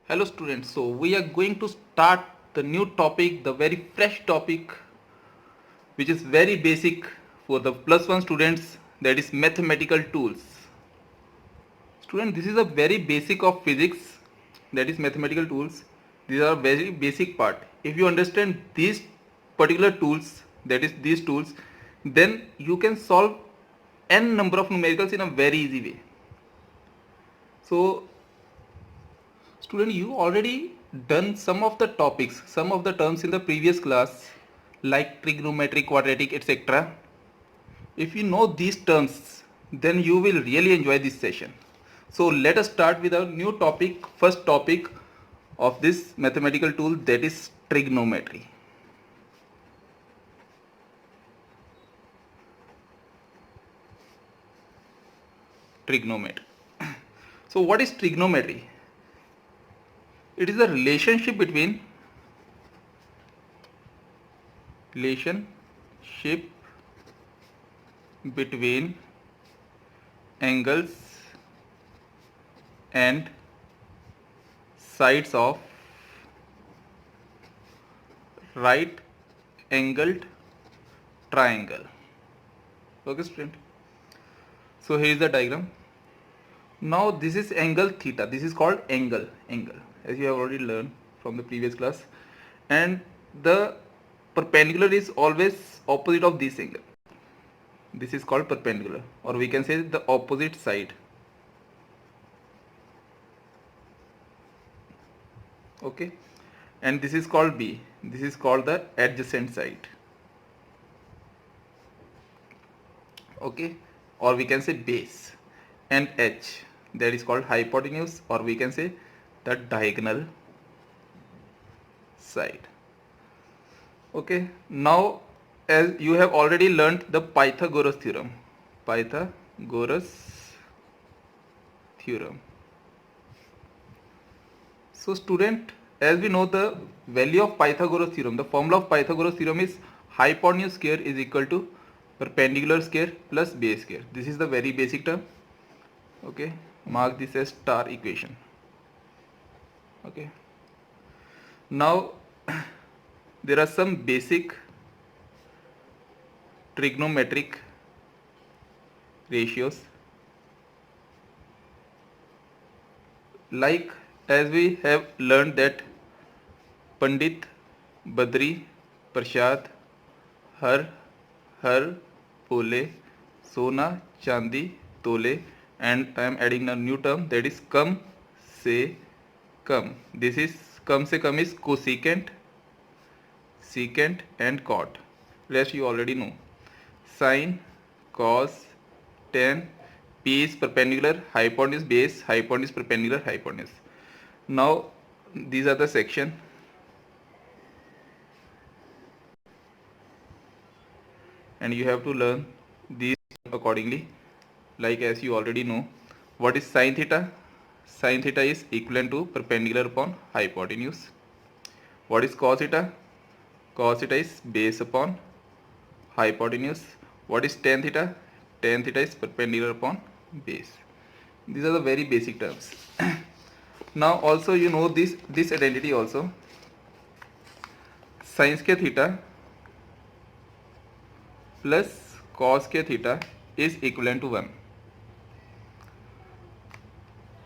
Hello students, so we are going to start the new topic, the very fresh topic which is very basic for the plus one students, that is mathematical tools. Student, this is a very basic of physics, that is mathematical tools. These are very basic part. If you understand these particular tools, that is these tools, then you can solve n number of numericals in a very easy way. So student, you already done some of the topics, some of the terms in the previous class like trigonometry, quadratic, etc. If you know these terms, then you will really enjoy this session. So let us start with our new topic, first topic of this mathematical tool, that is trigonometry. Trigonometry. So what is trigonometry? It is a relationship between angles and sides of right angled triangle. Okay student, so here is the diagram. Now this is angle theta, this is called angle as you have already learned from the previous class, and the perpendicular is always opposite of this angle. This is called perpendicular, or we can say the opposite side. Okay, and this is called B, this is called the adjacent side. Okay, or we can say base, and H, that is called hypotenuse, or we can say the diagonal side. Okay, now as you have already learnt the Pythagoras theorem. So student, as we know the value of Pythagoras theorem, the formula of Pythagoras theorem is hypotenuse square is equal to perpendicular square plus base square. This is the very basic term. Okay, mark this as star equation. Okay, now there are some basic trigonometric ratios, like as we have learned that Pandit, Badri, Prasad, Har, Pole, Sona, Chandi, Tole, and I am adding a new term, that is Kam Se Kam. This is Kam Se Kam is cosecant, secant and cot. Rest you already know. Sine, cos, tan, P is perpendicular, hypotenuse base, hypotenuse perpendicular, hypotenuse. Now these are the section. And you have to learn these accordingly. Like as you already know, what is sine theta? Sine theta is equivalent to perpendicular upon hypotenuse. What is cos theta? Cos theta is base upon hypotenuse. What is tan theta? Tan theta is perpendicular upon base. These are the very basic terms. Now also you know this identity also. Sin square theta plus cos square theta is equivalent to 1.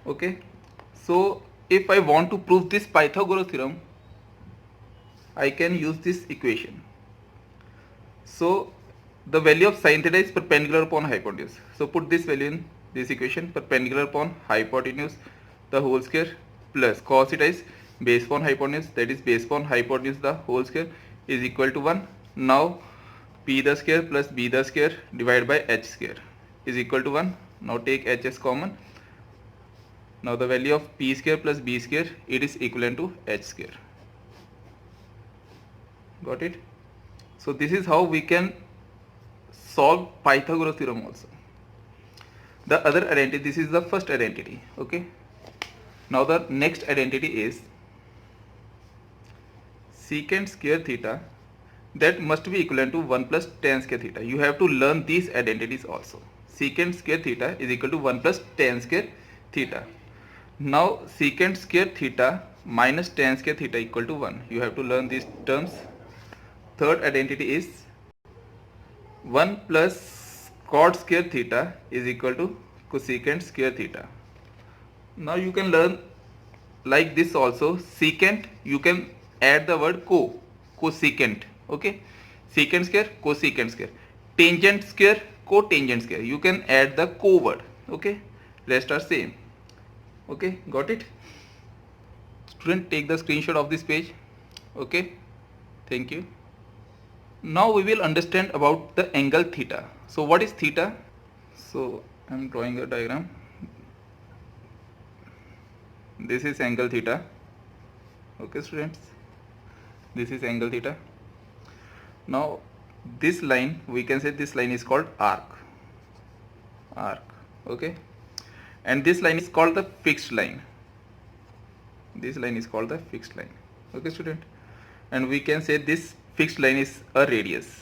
Okay, so if I want to prove this Pythagoras theorem, I can use this equation. So the value of sin theta is perpendicular upon hypotenuse. So put this value in this equation, perpendicular upon hypotenuse the whole square plus cos theta is base upon hypotenuse, that is base upon hypotenuse the whole square is equal to 1. Now p the square plus b the square divided by h square is equal to 1. Now take h as common. Now the value of p square plus b square, it is equivalent to h square. Got it? So this is how we can solve Pythagoras theorem also. The other identity, this is the first identity. Okay, now the next identity is secant square theta, that must be equivalent to 1 plus tan square theta. You have to learn these identities also. Secant square theta is equal to 1 plus tan square theta. Now secant square theta minus tan square theta equal to 1. You have to learn these terms. Third identity is 1 plus cot square theta is equal to cosecant square theta. Now you can learn like this also. Secant, you can add the word cosecant. Okay, secant square, cosecant square. Tangent square, cotangent square. You can add the co word. Okay, rest are same. Okay, got it? Student, take the screenshot of this page. Okay, thank you. Now we will understand about the angle theta. So what is theta? So I am drawing a diagram. This is angle theta. Okay students, this is angle theta. Now this line, we can say this line is called arc. Okay, and this line is called the fixed line. This line is called the fixed line. Okay student, and we can say this fixed line is a radius,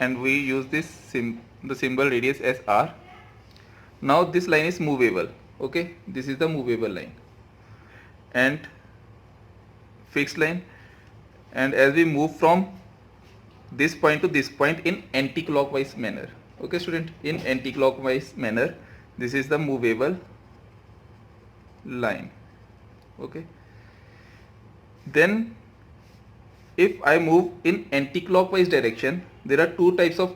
and we use this the symbol radius as r. Now this line is movable. Okay, this is the movable line and fixed line, and as we move from this point to this point in anti-clockwise manner. Okay student, in anti-clockwise manner, this is the movable line. Okay, then if I move in anti-clockwise direction, there are two types of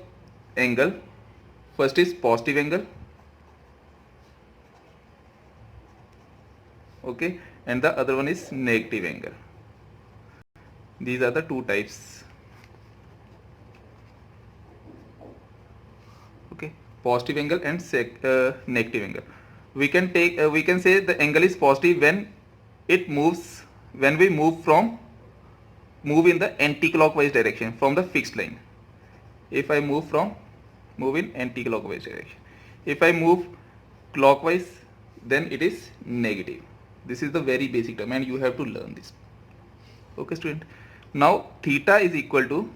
angle. First is positive angle, okay, and the other one is negative angle. These are the two types. Okay, positive angle and negative angle. We can take we can say the angle is positive when it moves, when we move in the anti-clockwise direction from the fixed line. If I move in anti-clockwise direction, if I move clockwise, then it is negative. This is the very basic term and you have to learn this. Okay student, now theta is equal to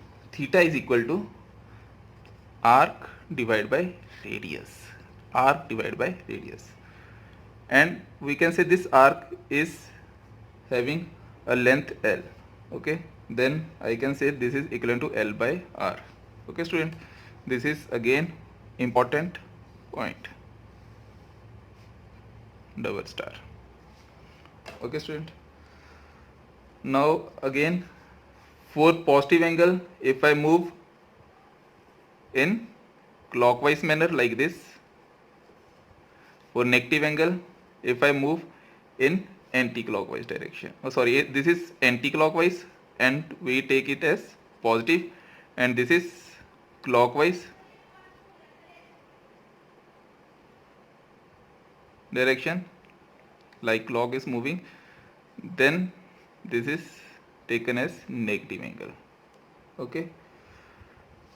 arc divided by radius. And we can say this arc is having a length L. Okay, then I can say this is equivalent to L by R. Okay student, this is again important point, double star. Okay student, now again for positive angle, if I move in clockwise manner like this. For negative angle, if I move in anti-clockwise direction, this is anti-clockwise and we take it as positive, and this is clockwise direction, like clock is moving, then this is taken as negative angle. Okay,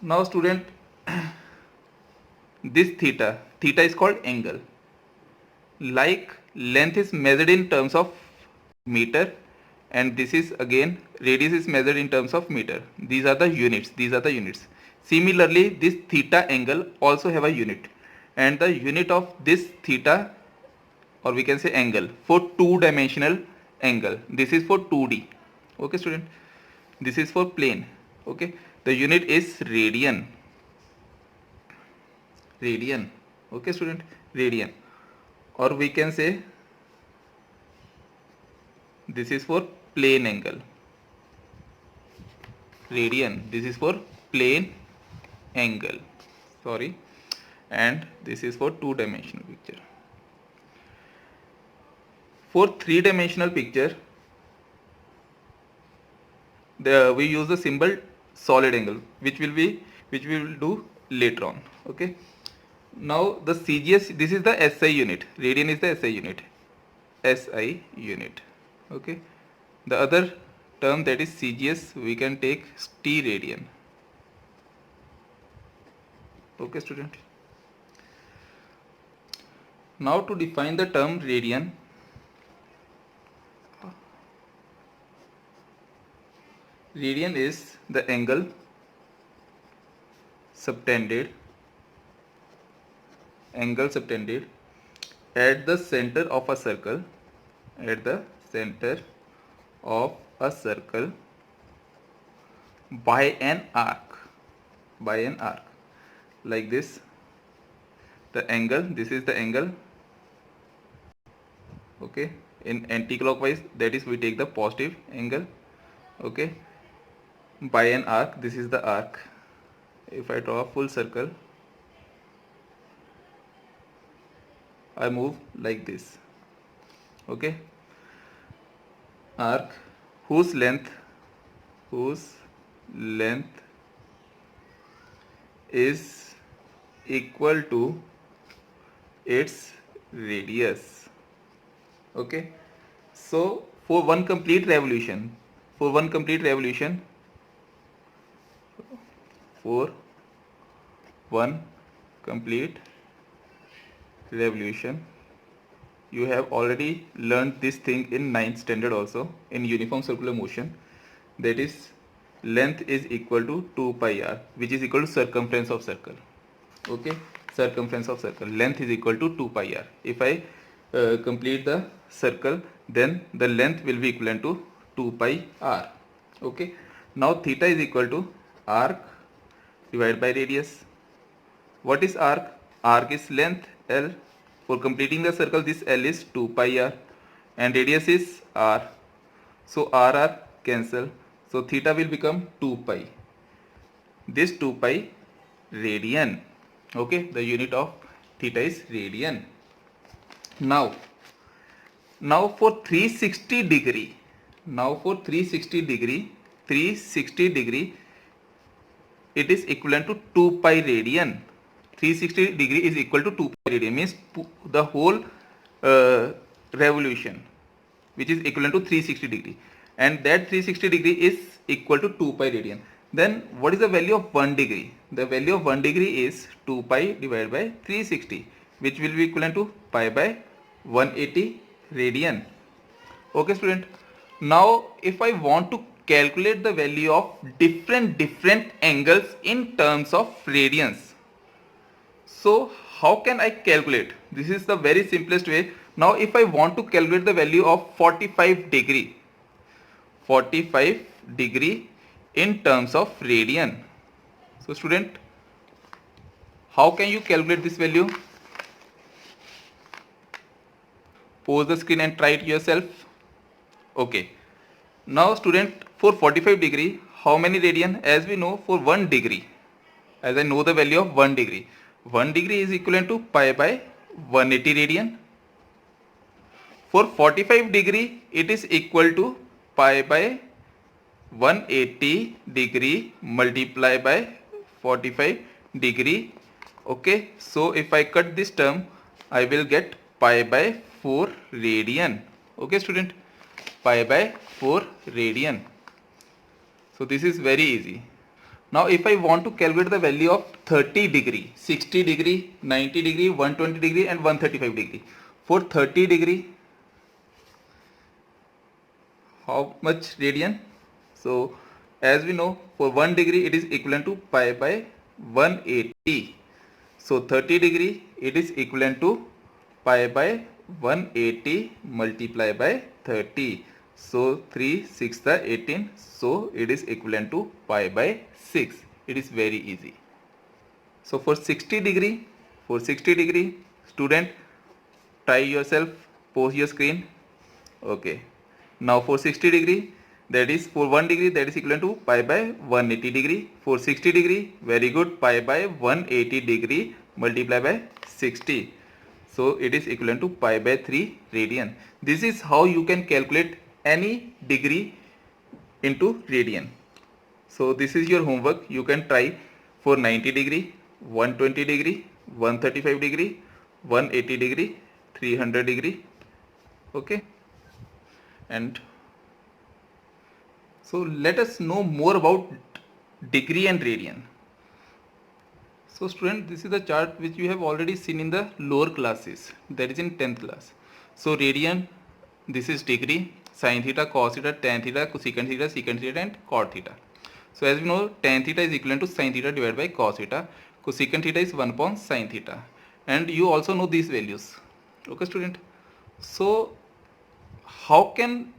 now student, this theta is called angle. Like length is measured in terms of meter, and this is again radius is measured in terms of meter. These are the units. Similarly, this theta angle also have a unit, and the unit of this theta, or we can say angle, for two-dimensional angle, this is for 2D. Okay student, this is for plane. Okay, the unit is radian. Okay student, radian, or we can say this is for plane angle, radian. This is for plane angle, and this is for two-dimensional picture. For three-dimensional picture, we use the symbol solid angle, which we will do later on. Okay, now the CGS, this is the SI unit, radian is the SI unit. Okay, the other term, that is CGS, we can take T radian. Okay student, now to define the term radian, radian is the angle subtended at the center of a circle at the center of a circle by an arc, like this. The angle, this is the angle, okay, in anti-clockwise, that is we take the positive angle, okay, by an arc. This is the arc. If I draw a full circle, I move like this, okay. Arc whose length is equal to its radius, okay. So for one complete revolution, for one complete revolution you have already learned this thing in 9th standard also, in uniform circular motion, that is length is equal to 2 pi r, which is equal to circumference of circle, okay. Circumference of circle, length is equal to 2 pi r. If I complete the circle, then the length will be equivalent to 2 pi r, okay. Now theta is equal to arc divided by radius. What is arc? Arc is length L. For completing the circle, this L is 2 pi r and radius is r. So r cancel. So theta will become 2 pi. This 2 pi radian. Okay, the unit of theta is radian. Now for 360 degree, it is equivalent to 2 pi radian. 360 degree is equal to 2 pi radian, means the whole revolution, which is equivalent to 360 degree, and that 360 degree is equal to 2 pi radian. Then what is the value of 1 degree? The value of 1 degree is 2 pi divided by 360, which will be equivalent to pi by 180 radian. Okay student, now if I want to calculate the value of different angles in terms of radians, so how can I calculate? This is the very simplest way. Now if I want to calculate the value of 45 degree in terms of radian, so student, how can you calculate this value? Pause the screen and try it yourself. Okay, now student, for 45 degree, how many radian? As we know, for 1 degree, as I know the value of 1 degree, 1 degree is equivalent to pi by 180 radian. For 45 degree, it is equal to pi by 180 degree multiplied by 45 degree. Okay, so if I cut this term, I will get pi by 4 radian. Okay student, pi by 4 radian. So this is very easy. Now if I want to calculate the value of 30 degree, 60 degree, 90 degree, 120 degree and 135 degree. For 30 degree, how much radian? So as we know, for 1 degree it is equivalent to pi by 180. So 30 degree, it is equivalent to pi by 180 multiplied by 30. So 3 6 the 18. So it is equivalent to pi by 6. It is very easy. So for 60 degree, student, try yourself, pause your screen. Okay. Now for 60 degree, that is for 1 degree, that is equivalent to pi by 180 degree. For 60 degree, very good, pi by 180 degree multiplied by 60. So it is equivalent to pi by 3 radian. This is how you can calculate any degree into radian. So this is your homework. You can try for 90 degree, 120 degree, 135 degree, 180 degree, 300 degree. Okay. And so let us know more about degree and radian. So student, this is the chart which you have already seen in the lower classes, that is in 10th class. So radian, this is degree, sin theta, cos theta, tan theta, cosecant theta, secant theta and cot theta. So as we know, tan theta is equivalent to sin theta divided by cos theta, cosecant theta is 1 upon sin theta, and you also know these values. Okay student, so how can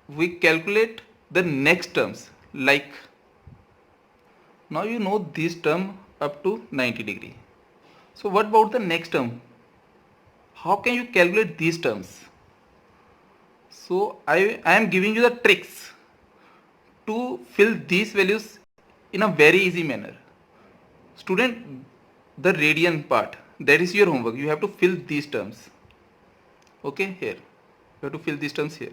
we calculate the next terms? Like, now you know this term up to 90 degree. So what about the next term? How can you calculate these terms? So I am giving you the tricks to fill these values in a very easy manner. Student, the radian part, that is your homework. You have to fill these terms. Okay, here. You have to fill these terms here.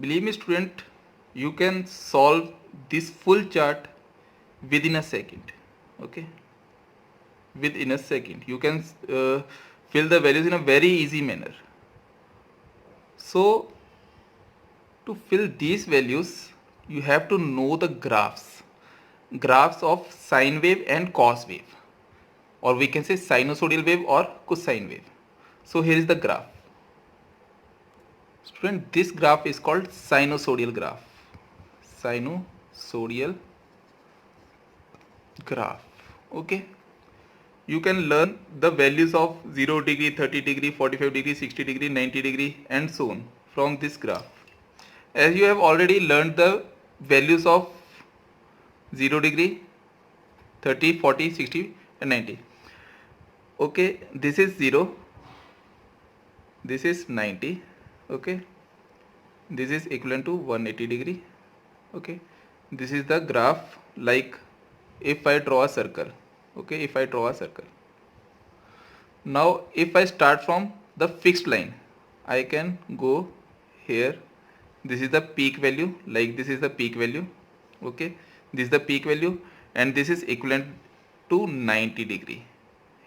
Believe me, student, you can solve this full chart within a second. Okay, within a second you can fill the values in a very easy manner. So to fill these values, you have to know the graphs of sine wave and cos wave, or we can say sinusoidal wave or cosine wave. So here is the graph. Student, this graph is called sinusoidal graph. Sinusoidal graph. Okay, you can learn the values of 0 degree, 30 degree, 45 degree, 60 degree, 90 degree and so on from this graph. As you have already learned the values of 0 degree, 30, 40, 60 and 90. Okay, this is 0, this is 90. Okay, this is equivalent to 180 degree. Okay, this is the graph. Like if I draw a circle, okay, if I draw a circle, now if I start from the fixed line, I can go here. This is the peak value, like this is the peak value. Okay, this is the peak value and this is equivalent to 90 degree.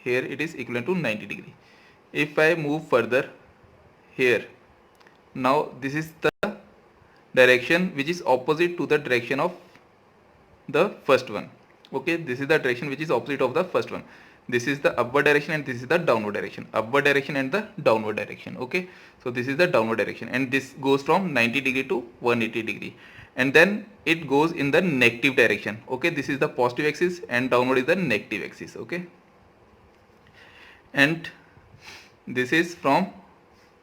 Here it is equivalent to 90 degree. If I move further here, now this is the direction which is opposite to the direction of the first one. Okay, this is the direction which is opposite of the first one. This is the upward direction and this is the downward direction. Upward direction and the downward direction. Okay, so this is the downward direction and this goes from 90 degree to 180 degree, and then it goes in the negative direction. Okay, this is the positive axis and downward is the negative axis. Okay, and this is from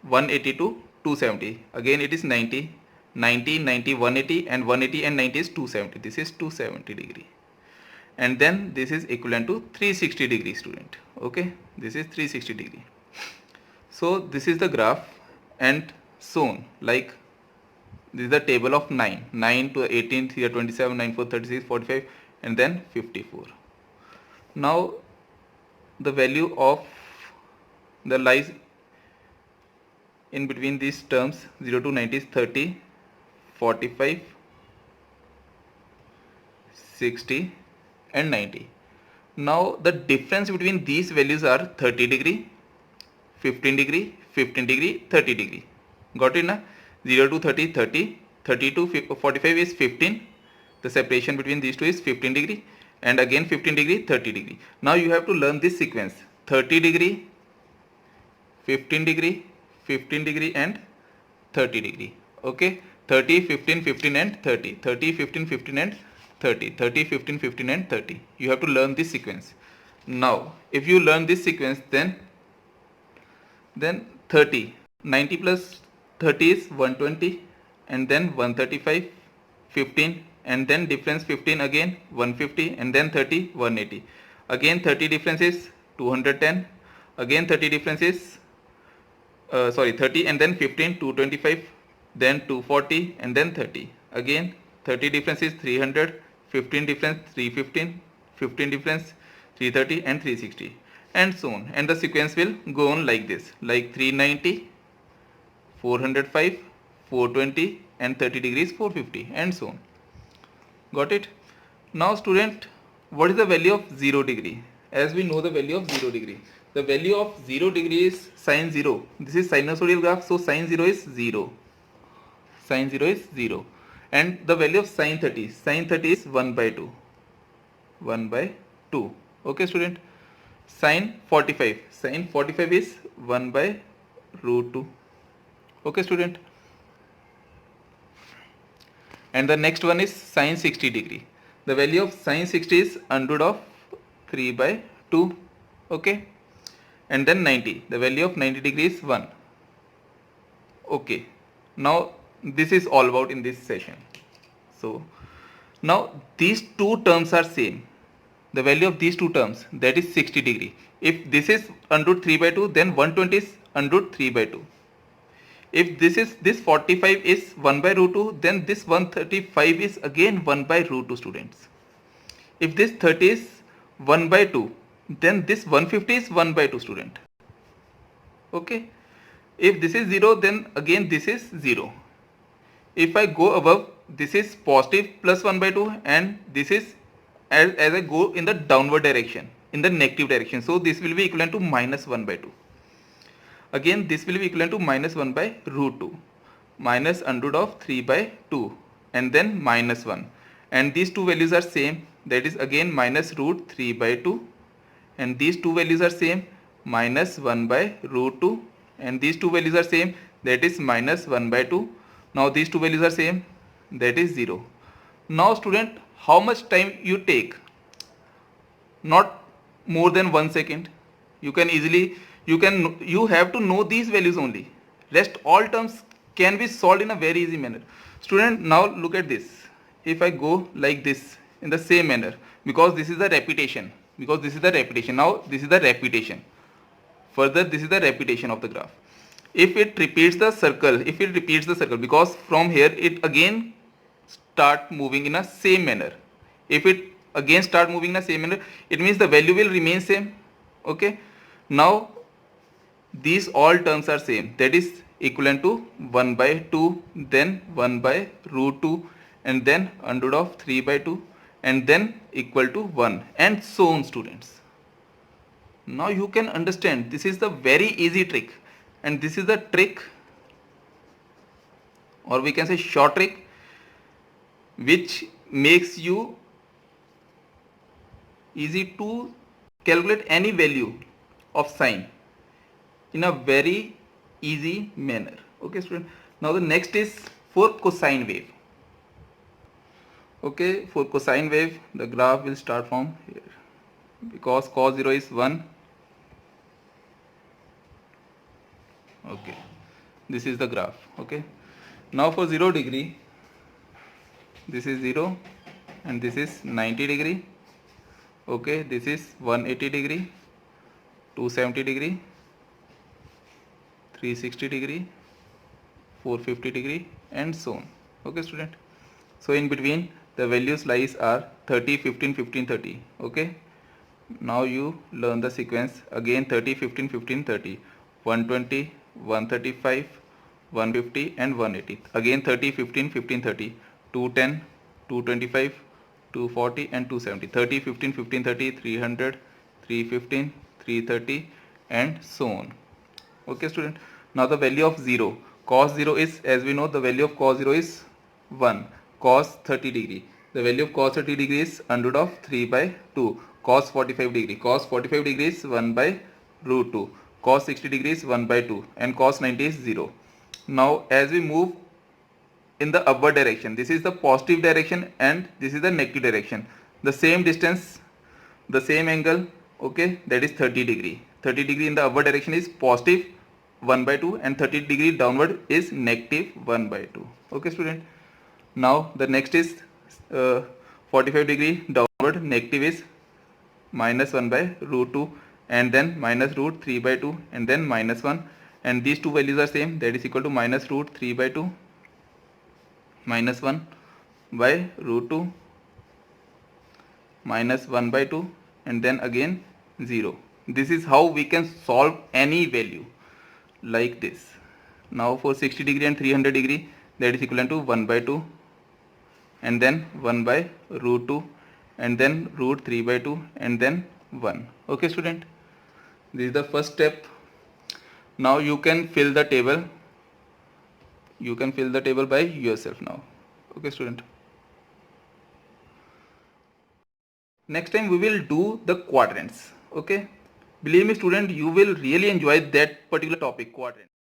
180 to 270. Again it is 90, 90, 90, 180 and 180 and 90 is 270. This is 270 degree. And then this is equivalent to 360 degree, student. Okay, this is 360 degree. So this is the graph and shown like this is the table of 9 to 18, here 27, 9, 4, 36, 45 and then 54. Now the value of the lies in between these terms 0 to 90 is 30, 45, 60 and 90. Now the difference between these values are 30 degree, 15 degree, 15 degree, 30 degree. Got it na? 0 to 30, 30, 30 to 45 is 15. The separation between these two is 15 degree and again 15 degree, 30 degree. Now you have to learn this sequence: 30 degree, 15 degree, 15 degree and 30 degree. Okay, 30, 15, 15 and 30, 30, 15, 15 and 30, 30, 15, 15 and 30. You have to learn this sequence. Now if you learn this sequence, then 30, 90 plus 30 is 120 and then 135, 15 and then difference 15 again 150 and then 30, 180. Again 30 difference is 210, again 30 difference is 30 and then 15, 225, then 240 and then 30. Again 30 difference is 300, 15 difference 315, 15 difference 330 and 360 and so on. And the sequence will go on like this, like 390, 405, 420 and 30 degrees 450 and so on. Got it? Now student, what is the value of 0 degree? As we know the value of 0 degree, the value of 0 degree is sine 0. This is sinusoidal graph, so sine 0 is 0. Sine 0 is 0. And the value of sine 30 is 1 by 2. 1 by 2. Okay student. Sine 45 is 1 by root 2. Okay student. And the next one is sine 60 degree. The value of sine 60 is under root of 3 by 2. Okay. And then 90. The value of 90 degree is 1. Okay, now this is all about in this session. So now these two terms are same. The value of these two terms, that is 60 degree. If this is under root 3 by 2, then 120 is under root 3 by 2. If this 45 is 1 by root 2, then this 135 is again 1 by root 2, students. If this 30 is 1 by 2, then this 150 is 1 by 2, student. Okay. If this is 0, then again this is 0. If I go above, this is positive plus 1 by 2, and this is as I go in the downward direction, in the negative direction. So this will be equivalent to minus 1 by 2. Again this will be equivalent to minus 1 by root 2, minus under root of 3 by 2, and then minus 1. And these two values are same, that is again minus root 3 by 2, and these two values are same, minus 1 by root 2, and these two values are same, that is minus 1 by 2. Now these two values are same, that is 0. Now student, how much time you take? Not more than 1 second. You can easily, you have to know these values only. Rest all terms can be solved in a very easy manner. Student, now look at this. If I go like this in the same manner, because this is the repetition, now this is the repetition. Further, this is the repetition of the graph. If it repeats the circle, because from here it again start moving in a same manner. If it again start moving in a same manner, it means the value will remain same. Okay. Now these all terms are same, that is equivalent to 1 by 2, then 1 by root 2, and then under root of 3 by 2, and then equal to 1, and so on, students. Now you can understand, this is the very easy trick, and this is the trick, or we can say short trick, which makes you easy to calculate any value of sine in a very easy manner. Okay, student. Now the next is for cosine wave. Okay, for cosine wave, the graph will start from here, because cos 0 is 1. Okay, this is the graph. Okay, now for 0 degree, this is 0, and this is 90 degree. Okay, this is 180 degree, 270 degree, 360 degree, 450 degree, and so on. Okay, student. So in between the values lies are 30, 15, 15, 30. Okay, now you learn the sequence again: 30, 15, 15, 30, 120, 135, 150, and 180. Again 30, 15, 15, 30, 210, 225, 240, and 270. 30, 15, 15, 30, 300, 315, 330, and so on. Okay, student. Now the value of 0, cos 0 is, as we know, the value of cos 0 is 1. Cos 30 degree, the value of cos 30 degree is under root of 3 by 2. Cos 45 degree, cos 45 degree is 1 by root 2. Cos 60 degree is 1 by 2, and cos 90 is 0. Now as we move in the upward direction, this is the positive direction and this is the negative direction. The same distance, the same angle, okay, that is 30 degree. 30 degree in the upward direction is positive 1 by 2, and 30 degree downward is negative 1 by 2. Okay, student. Now the next is 45 degree downward, negative is minus 1 by root 2, and then minus root 3 by 2, and then minus 1, and these two values are same, that is equal to minus root 3 by 2, minus 1 by root 2, minus 1 by 2, and then again 0. This is how we can solve any value like this. Now for 60 degree and 300 degree, that is equivalent to 1 by 2, and then 1 by root 2, and then root 3 by 2, and then 1. Okay, student. This is the first step. Now you can fill the table. You can fill the table by yourself now. Okay, student. Next time we will do the quadrants. Okay. Believe me, student, you will really enjoy that particular topic, quadrant.